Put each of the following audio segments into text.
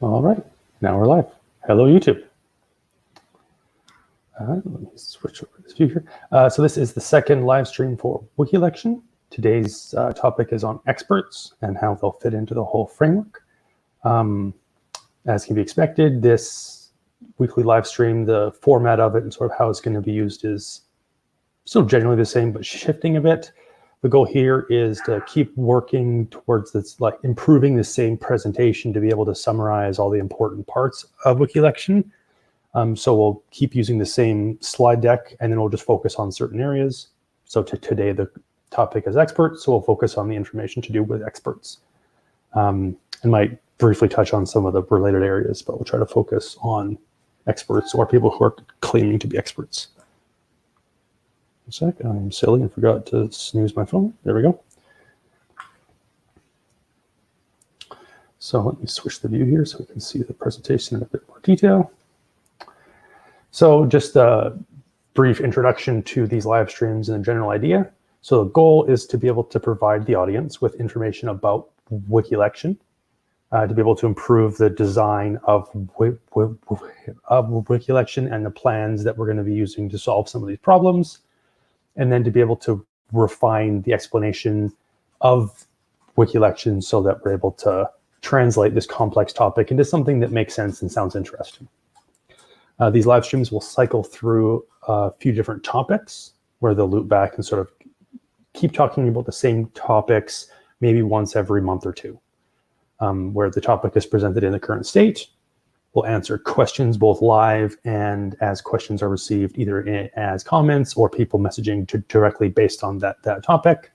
All right, now we're live. Hello, YouTube. Let me switch over this view here. So this is the second live stream for Wikilection. Today's topic is on experts and how they'll fit into the whole framework. As can be expected, this weekly live stream, the format of it and sort of how it's going to be used is still generally the same, but shifting a bit. The goal here is to keep working towards this, like improving the same presentation to be able to summarize all the important parts of Wikilection. So we'll keep using the same slide deck and then we'll just focus on certain areas. So today the topic is experts, so we'll focus on the information to do with experts. And might briefly touch on some of the related areas, but we'll try to focus on experts or people who are claiming to be experts. A sec, I'm silly and forgot to snooze my phone. There we go. So let me switch the view here so we can see the presentation in a bit more detail. So just a brief introduction to these live streams and a general idea. So the goal is to be able to provide the audience with information about Wikilection, to be able to improve the design of Wikilection and the plans that we're going to be using to solve some of these problems, and then to be able to refine the explanation of Wikilection so that we're able to translate this complex topic into something that makes sense and sounds interesting. These live streams will cycle through a few different topics where they'll loop back and sort of keep talking about the same topics, maybe once every month or two, where the topic is presented in the current state. We'll answer questions both live and as questions are received either as comments or people messaging directly based on that topic.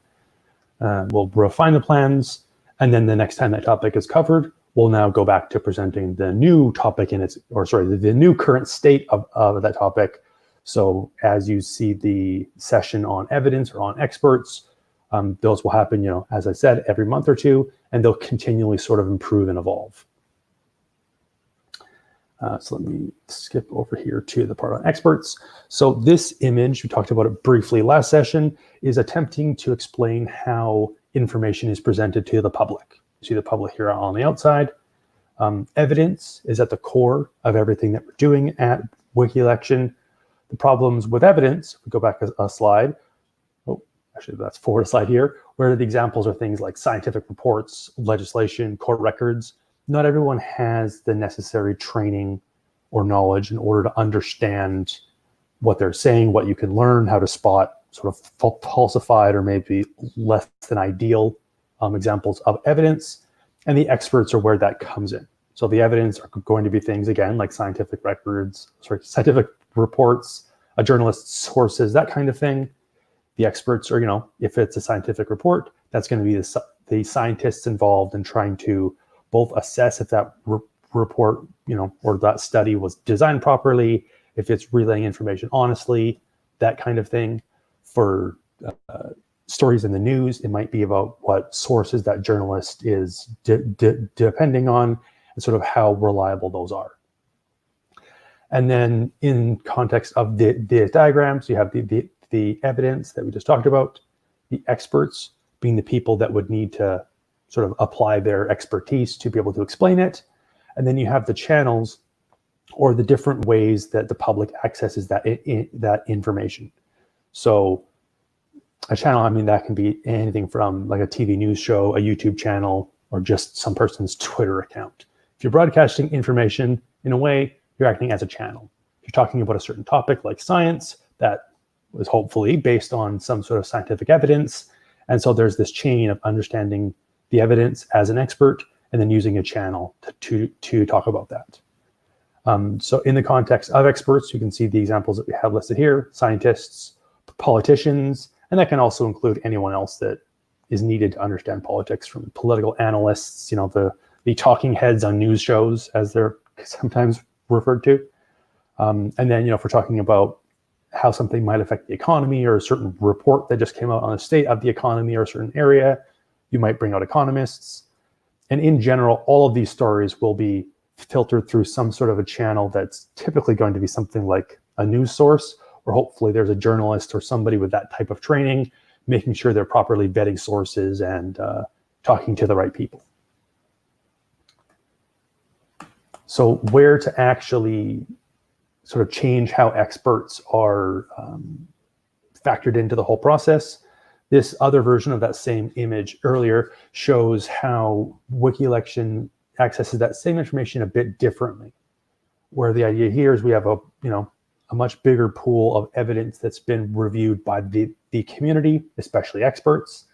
We'll refine the plans, and then the next time that topic is covered, we'll now go back to presenting the new topic in its, or sorry, the new current state of that topic. So as you see the session on evidence or on experts, those will happen, as I said, every month or two, and they'll continually sort of improve and evolve. So let me skip over here to the part on experts. So this image, we talked about it briefly last session, is attempting to explain how information is presented to the public. You see the public here on the outside. Evidence is at the core of everything that we're doing at Wikilection. The problems with evidence, if we go back a slide, actually that's forward slide here, where the examples are things like scientific reports, legislation, court records. Not everyone has the necessary training or knowledge in order to understand what they're saying, what you can learn, how to spot sort of falsified or maybe less than ideal examples of evidence. And the experts are where that comes in. So the evidence are going to be things, again, like scientific records, scientific reports, a journalist's sources, that kind of thing. The experts are, if it's a scientific report, that's going to be the scientists involved in trying to both assess if that report, or that study was designed properly, if it's relaying information honestly, that kind of thing. For stories in the news, it might be about what sources that journalist is depending on and sort of how reliable those are. And then in context of the diagrams, you have the evidence that we just talked about, the experts being the people that would need to sort of apply their expertise to be able to explain it. And then you have the channels or the different ways that the public accesses that information. So a channel, that can be anything from like a TV news show, a YouTube channel, or just some person's Twitter account. If you're broadcasting information, in a way, you're acting as a channel. If you're talking about a certain topic like science, that was hopefully based on some sort of scientific evidence. And so there's this chain of understanding the evidence as an expert and then using a channel to talk about that. So in the context of experts, you can see the examples that we have listed here: scientists, politicians, and that can also include anyone else that is needed to understand politics, from political analysts, the talking heads on news shows, as they're sometimes referred to. And then, if we're talking about how something might affect the economy or a certain report that just came out on the state of the economy or a certain area, you might bring out economists. And in general, all of these stories will be filtered through some sort of a channel that's typically going to be something like a news source, or hopefully there's a journalist or somebody with that type of training, making sure they're properly vetting sources and talking to the right people. So where to actually sort of change how experts are factored into the whole process. This other version of that same image earlier shows how Wikilection accesses that same information a bit differently, where the idea here is we have a much bigger pool of evidence that's been reviewed by the community, especially experts.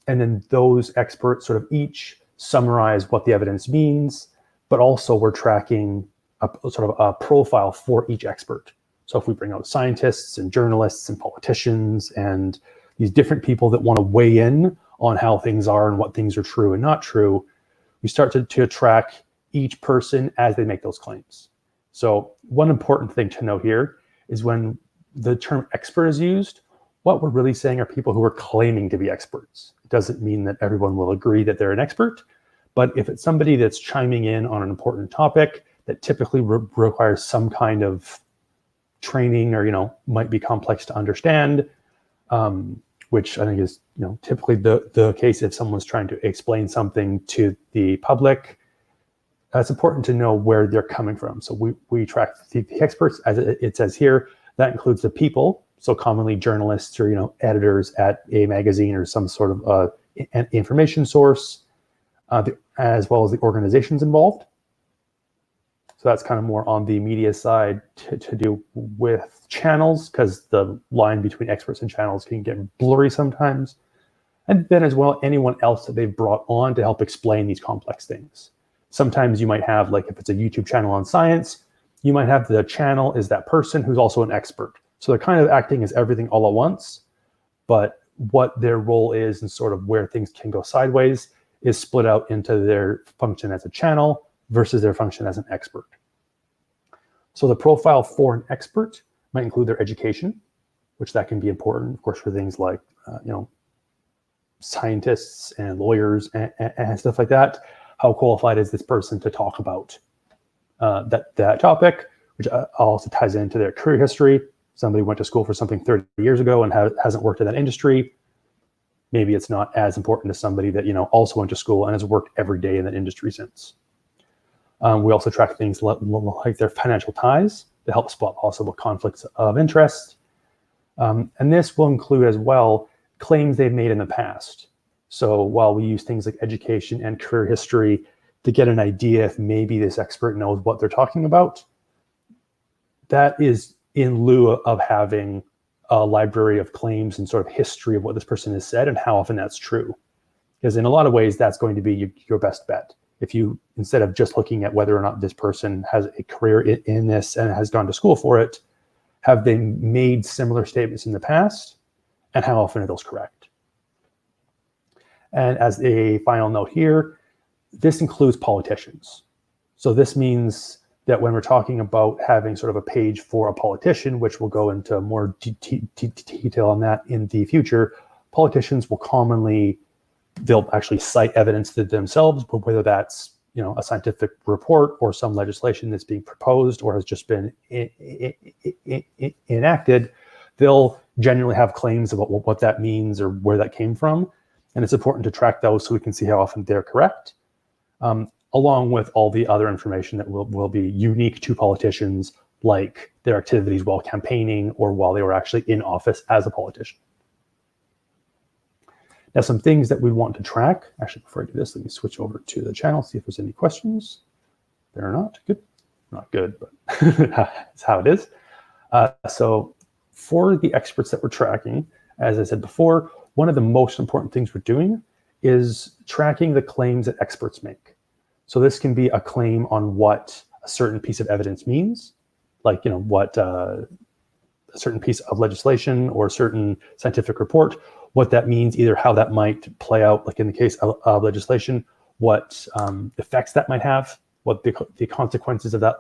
And then those experts sort of each summarize what the evidence means, but also we're tracking a sort of a profile for each expert. So if we bring out scientists and journalists and politicians and these different people that want to weigh in on how things are and what things are true and not true, we start to track each person as they make those claims. So one important thing to know here is when the term expert is used, what we're really saying are people who are claiming to be experts. It doesn't mean that everyone will agree that they're an expert, but if it's somebody that's chiming in on an important topic that typically requires some kind of training or might be complex to understand, which I think is typically the case if someone's trying to explain something to the public. It's important to know where they're coming from. So we track the experts, as it says here. That includes the people, so commonly journalists or editors at a magazine or some sort of an information source, as well as the organizations involved. So that's kind of more on the media side to do with channels, because the line between experts and channels can get blurry sometimes. And then as well, anyone else that they've brought on to help explain these complex things. Sometimes you might have, like if it's a YouTube channel on science, you might have the channel is that person who's also an expert. So they're kind of acting as everything all at once, but what their role is and sort of where things can go sideways is split out into their function as a channel versus their function as an expert. So the profile for an expert might include their education, which that can be important, of course, for things like, scientists and lawyers and stuff like that. How qualified is this person to talk about that topic, which also ties into their career history. Somebody went to school for something 30 years ago and hasn't worked in that industry. Maybe it's not as important as somebody that also went to school and has worked every day in that industry since. We also track things like their financial ties to help spot possible conflicts of interest. And this will include as well claims they've made in the past. So while we use things like education and career history to get an idea if maybe this expert knows what they're talking about, that is in lieu of having a library of claims and sort of history of what this person has said and how often that's true. Because in a lot of ways, that's going to be your best bet. If you, instead of just looking at whether or not this person has a career in this and has gone to school for it, have they made similar statements in the past, and how often are those correct? And as a final note here, this includes politicians. So this means that when we're talking about having sort of a page for a politician, which we'll go into more detail on that in the future, politicians will commonly, they'll actually cite evidence to themselves, but whether that's a scientific report or some legislation that's being proposed or has just been enacted, they'll generally have claims about what that means or where that came from. And it's important to track those so we can see how often they're correct, along with all the other information that will be unique to politicians, like their activities while campaigning or while they were actually in office as a politician. Now, some things that we want to track. Actually, before I do this, let me switch over to the channel, see if there's any questions. There are not. Good. Not good, but that's how it is. So for the experts that we're tracking, as I said before, one of the most important things we're doing is tracking the claims that experts make. So this can be a claim on what a certain piece of evidence means, like what a certain piece of legislation or a certain scientific report, what that means, either how that might play out, like in the case of legislation, what effects that might have, what the consequences of that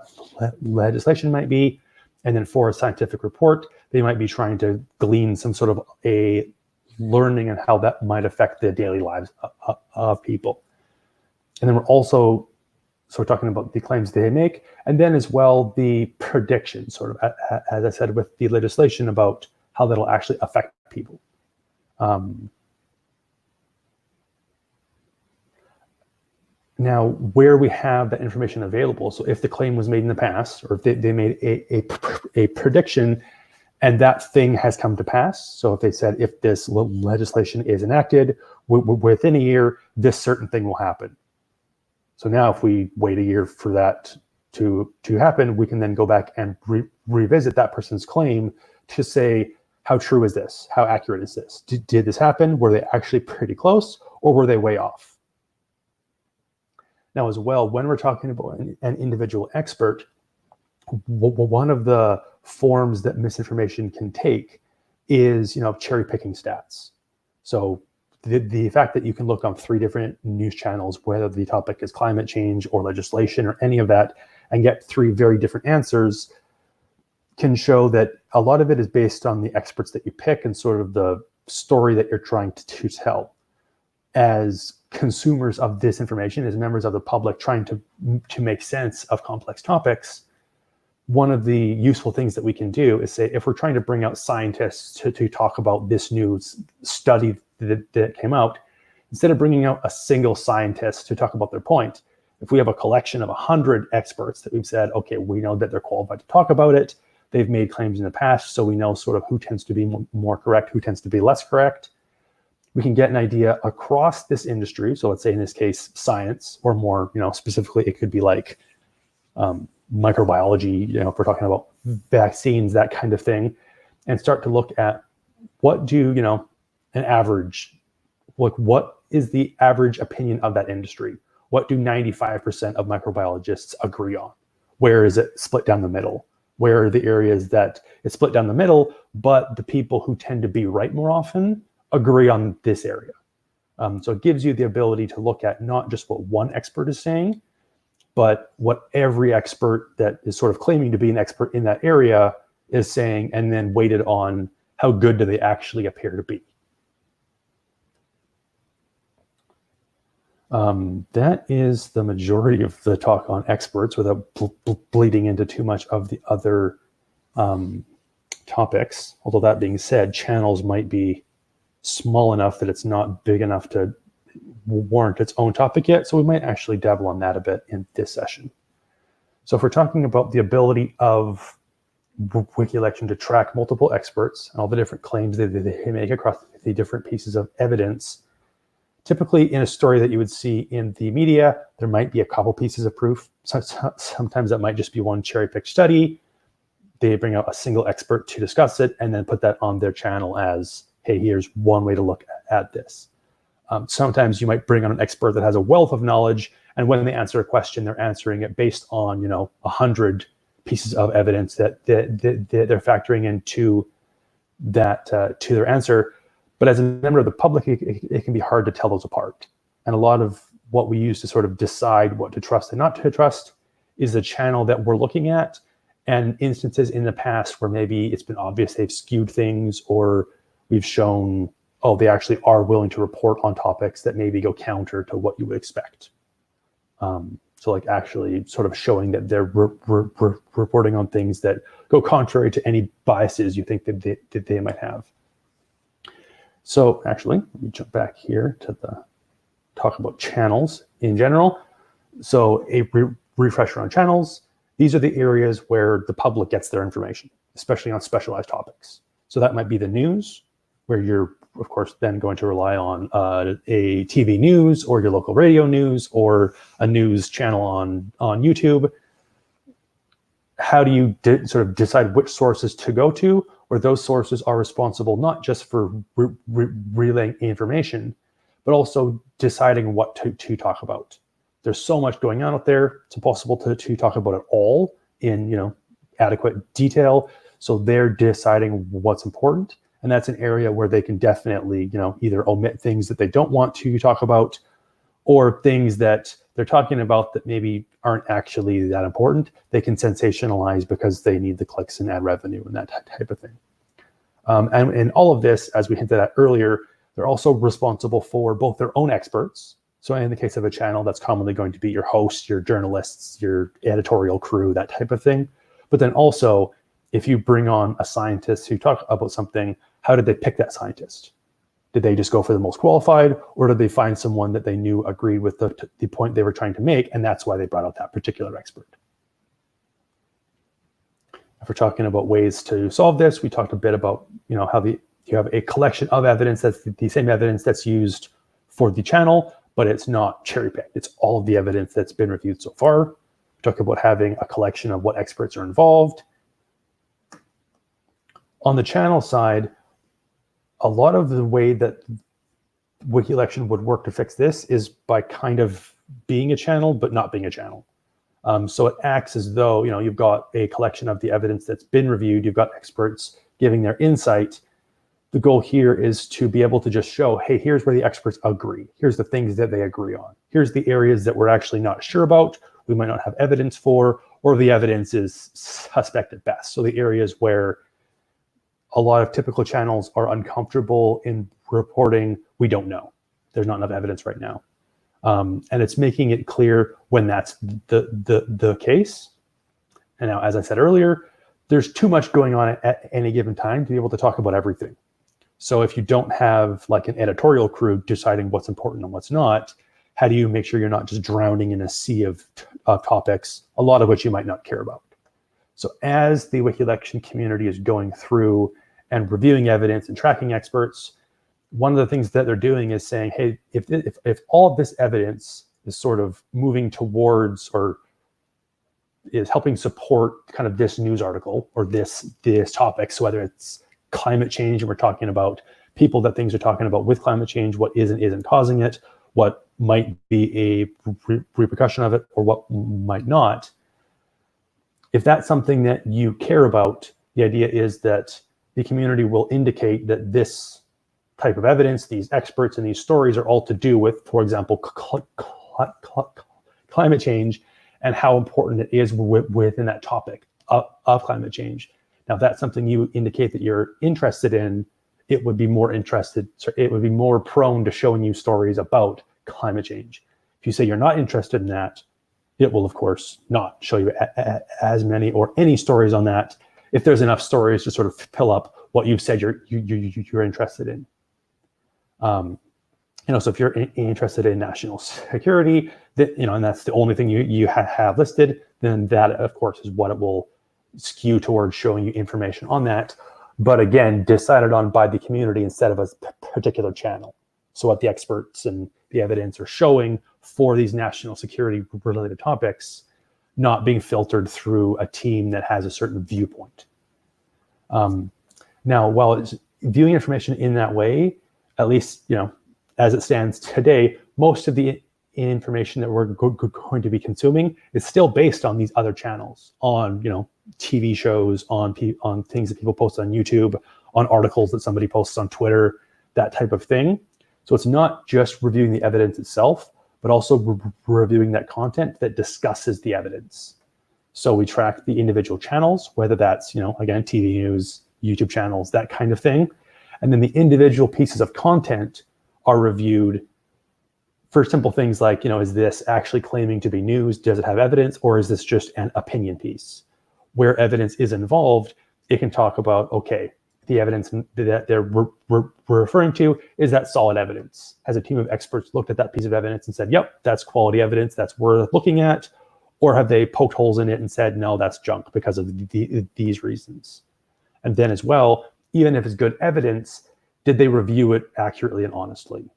legislation might be. And then for a scientific report, they might be trying to glean some sort of a learning on how that might affect the daily lives of people. And then we're also sort of talking about the claims they make, and then as well the prediction, sort of, as I said, with the legislation about how that'll actually affect people. Now, where we have that information available, so if the claim was made in the past, or if they made a prediction and that thing has come to pass, so if they said if this legislation is enacted within a year, this certain thing will happen. So now if we wait a year for that to happen, we can then go back and revisit that person's claim to say, how true is this? How accurate is this? Did this happen? Were they actually pretty close, or were they way off? Now, as well, when we're talking about an individual expert, one of the forms that misinformation can take is, cherry picking stats. So the fact that you can look on 3 different news channels, whether the topic is climate change or legislation or any of that, and get 3 very different answers can show that a lot of it is based on the experts that you pick and sort of the story that you're trying to tell. As consumers of this information, as members of the public trying to make sense of complex topics, one of the useful things that we can do is say, if we're trying to bring out scientists to talk about this new study that came out, instead of bringing out a single scientist to talk about their point, if we have a collection of 100 experts that we've said, okay, we know that they're qualified to talk about it, they've made claims in the past, so we know sort of who tends to be more correct, who tends to be less correct, we can get an idea across this industry. So let's say in this case, science, or more, specifically, it could be like microbiology, if we're talking about vaccines, that kind of thing, and start to look at what do, an average, like what is the average opinion of that industry? What do 95% of microbiologists agree on? Where is it split down the middle? Where are the areas that it's split down the middle, but the people who tend to be right more often agree on this area? So it gives you the ability to look at not just what one expert is saying, but what every expert that is sort of claiming to be an expert in that area is saying, and then weighted on how good do they actually appear to be. That is the majority of the talk on experts, without bleeding into too much of the other topics. Although that being said, channels might be small enough that it's not big enough to warrant its own topic yet. So we might actually dabble on that a bit in this session. So if we're talking about the ability of Wikilection to track multiple experts and all the different claims that they make across the different pieces of evidence, typically in a story that you would see in the media, there might be a couple pieces of proof. Sometimes that might just be one cherry-picked study. They bring out a single expert to discuss it and then put that on their channel as, hey, here's one way to look at this. Sometimes you might bring on an expert that has a wealth of knowledge, and when they answer a question, they're answering it based on 100 pieces of evidence that they're factoring into that to their answer. But as a member of the public, it can be hard to tell those apart. And a lot of what we use to sort of decide what to trust and not to trust is the channel that we're looking at, and instances in the past where maybe it's been obvious they've skewed things, or we've shown, oh, they actually are willing to report on topics that maybe go counter to what you would expect. So like actually sort of showing that they're reporting on things that go contrary to any biases you think that they might have. So actually, let me jump back here to the talk about channels in general. So a refresher on channels. These are the areas where the public gets their information, especially on specialized topics. So that might be the news, where you're, of course, then going to rely on a TV news or your local radio news or a news channel on YouTube. How do you sort of decide which sources to go to, where those sources are responsible not just for relaying information, but also deciding what to talk about? There's so much going on out there, it's impossible to talk about it all in adequate detail. So they're deciding what's important. And that's an area where they can definitely, either omit things that they don't want to talk about, or things that they're talking about that maybe aren't actually that important. They can sensationalize because they need the clicks and ad revenue and that type of thing. And in all of this, as we hinted at earlier, they're also responsible for both their own experts. So in the case of a channel, that's commonly going to be your hosts, your journalists, your editorial crew, that type of thing. But then also, if you bring on a scientist who talk about something, how did they pick that scientist? Did they just go for the most qualified, or did they find someone that they knew agreed with the point they were trying to make, and that's why they brought out that particular expert? If we're talking about ways to solve this, we talked a bit about, how you have a collection of evidence that's the same evidence that's used for the channel, but it's not cherry-picked. It's all of the evidence that's been reviewed so far. We talk about having a collection of what experts are involved. On the channel side, a lot of the way that Wikilection would work to fix this is by kind of being a channel, but not being a channel. So it acts as though, you've got a collection of the evidence that's been reviewed. You've got experts giving their insight. The goal here is to be able to just show, hey, here's where the experts agree. Here's the things that they agree on. Here's the areas that we're actually not sure about, we might not have evidence for, or the evidence is suspect at best. So the areas where a lot of typical channels are uncomfortable in reporting, we don't know. There's not enough evidence right now. And it's making it clear when that's the case. And now, as I said earlier, there's too much going on at any given time to be able to talk about everything. So if you don't have like an editorial crew deciding what's important and what's not, how do you make sure you're not just drowning in a sea of topics, a lot of which you might not care about? So as the Wikilection community is going through and reviewing evidence and tracking experts, one of the things that they're doing is saying, hey, if all of this evidence is sort of moving towards or is helping support kind of this news article or this topic, so whether it's climate change and we're talking about people that things are talking about with climate change, what is and isn't causing it, what might be a repercussion of it or what might not. If that's something that you care about, the idea is that the community will indicate that this type of evidence, these experts and these stories are all to do with, for example, climate change and how important it is within that topic of climate change. Now, if that's something you indicate that you're interested in, it would be more prone to showing you stories about climate change. If you say you're not interested in that, it will, of course, not show you as many or any stories on that if there's enough stories to sort of fill up what you've said you're interested in. So if you're interested in national security, and that's the only thing you have listed, then that, of course, is what it will skew towards showing you information on that. But again, decided on by the community instead of a particular channel. So what the experts and the evidence are showing for these national security related topics, not being filtered through a team that has a certain viewpoint. Now, while it's viewing information in that way, at least, as it stands today, most of the information that we're going to be consuming is still based on these other channels, on, TV shows, on things that people post on YouTube, on articles that somebody posts on Twitter, that type of thing. So it's not just reviewing the evidence itself, but also reviewing that content that discusses the evidence. So we track the individual channels, whether that's, again, TV news, YouTube channels, that kind of thing. And then the individual pieces of content are reviewed for simple things like, is this actually claiming to be news? Does it have evidence? Or is this just an opinion piece? Where evidence is involved, it can talk about, okay, the evidence that they're referring to, is that solid evidence? Has a team of experts looked at that piece of evidence and said, yep, that's quality evidence, that's worth looking at? Or have they poked holes in it and said, no, that's junk because of these reasons? And then as well, even if it's good evidence, did they review it accurately and honestly?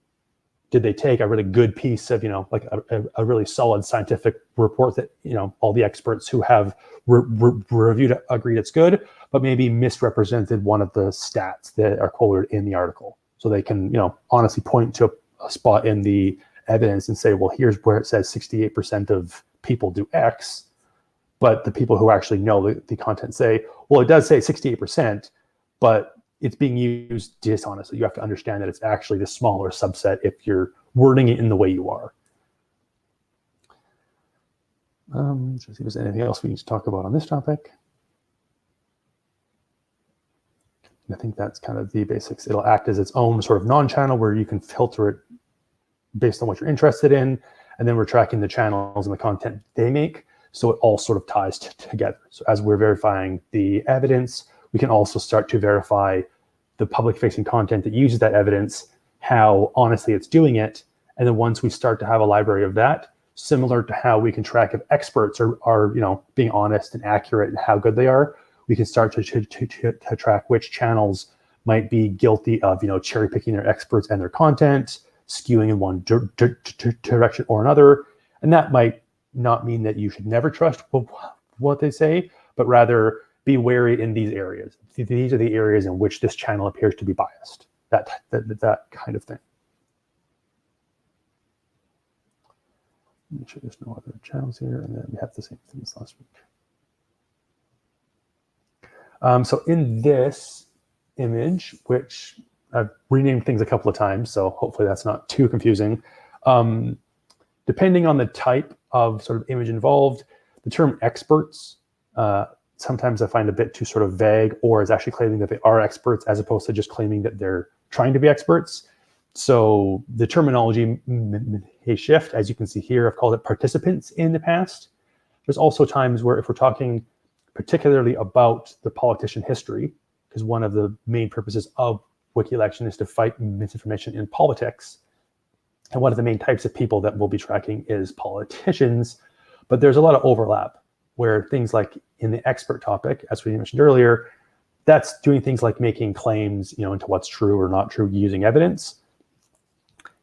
Did they take a really good piece of, like a really solid scientific report that, all the experts who have reviewed it agreed it's good, but maybe misrepresented one of the stats that are quoted in the article? So they can, honestly point to a spot in the evidence and say, well, here's where it says 68% of people do X, but the people who actually know the content say, well, it does say 68%, but it's being used dishonestly. You have to understand that it's actually the smaller subset if you're wording it in the way you are. Let's see if there's anything else we need to talk about on this topic. I think that's kind of the basics. It'll act as its own sort of non-channel where you can filter it based on what you're interested in. And then we're tracking the channels and the content they make. So it all sort of ties together. So as we're verifying the evidence, we can also start to verify the public-facing content that uses that evidence how honestly it's doing it. And then once we start to have a library of that, similar to how we can track if experts are being honest and accurate and how good they are, we can start to track which channels might be guilty of cherry picking their experts and their content, skewing in one direction or another. And that might not mean that you should never trust what they say, but rather be wary in these areas. These are the areas in which this channel appears to be biased. That kind of thing. Make sure there's no other channels here, and then we have the same thing as last week. So in this image, which I've renamed things a couple of times, so hopefully that's not too confusing. Depending on the type of sort of image involved, the term experts, sometimes I find a bit too sort of vague, or is actually claiming that they are experts as opposed to just claiming that they're trying to be experts. So the terminology may shift. As you can see here, I've called it participants in the past. There's also times where if we're talking particularly about the politician history, because one of the main purposes of Wikilection is to fight misinformation in politics. And one of the main types of people that we'll be tracking is politicians. But there's a lot of overlap where things like in the expert topic, as we mentioned earlier, that's doing things like making claims into what's true or not true using evidence.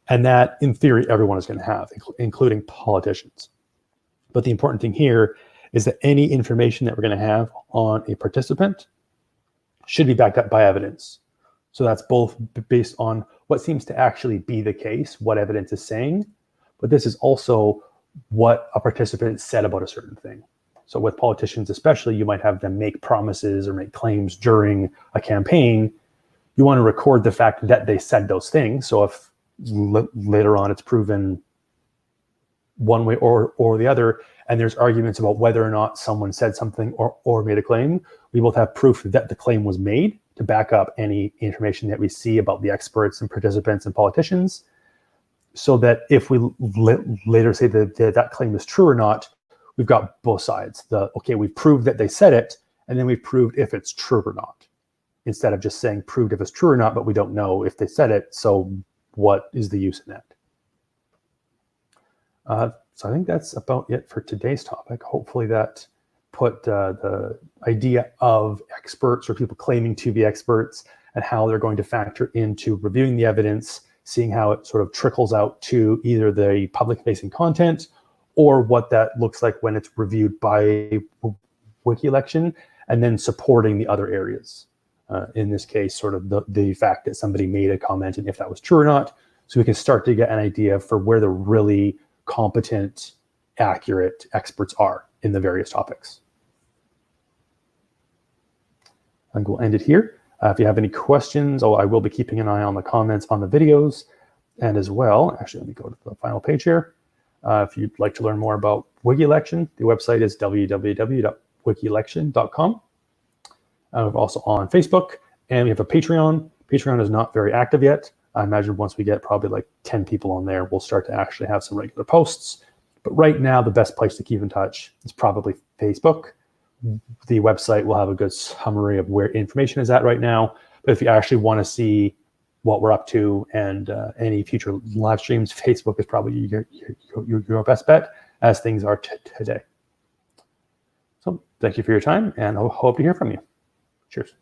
And that, in theory, everyone is going to have, including politicians. But the important thing here is that any information that we're going to have on a participant should be backed up by evidence. So that's both based on what seems to actually be the case, what evidence is saying, but this is also what a participant said about a certain thing. So with politicians especially, you might have them make promises or make claims during a campaign. You want to record the fact that they said those things. So if later on it's proven one way or the other, and there's arguments about whether or not someone said something or made a claim, we both have proof that the claim was made to back up any information that we see about the experts and participants and politicians, so that if we later say that that claim is true or not, we've got both sides. Okay, we've proved that they said it, and then we've proved if it's true or not, instead of just saying proved if it's true or not, but we don't know if they said it, so what is the use in that? So I think that's about it for today's topic. Hopefully that put the idea of experts or people claiming to be experts and how they're going to factor into reviewing the evidence, seeing how it sort of trickles out to either the public-facing content or what that looks like when it's reviewed by Wikilection, and then supporting the other areas. In this case, sort of the fact that somebody made a comment and if that was true or not, so we can start to get an idea for where the really competent, accurate experts are in the various topics. I think we'll end it here. If you have any questions, I will be keeping an eye on the comments on the videos. And as well, actually, let me go to the final page here. If you'd like to learn more about Wikilection, the website is www.wikilection.com. We're also on Facebook, and we have a Patreon. Patreon is not very active yet. I imagine once we get probably like 10 people on there, we'll start to actually have some regular posts. But right now, the best place to keep in touch is probably Facebook. The website will have a good summary of where information is at right now. But if you actually want to see what we're up to and any future live streams, Facebook is probably your best bet as things are today. So thank you for your time, and I hope to hear from you. Cheers.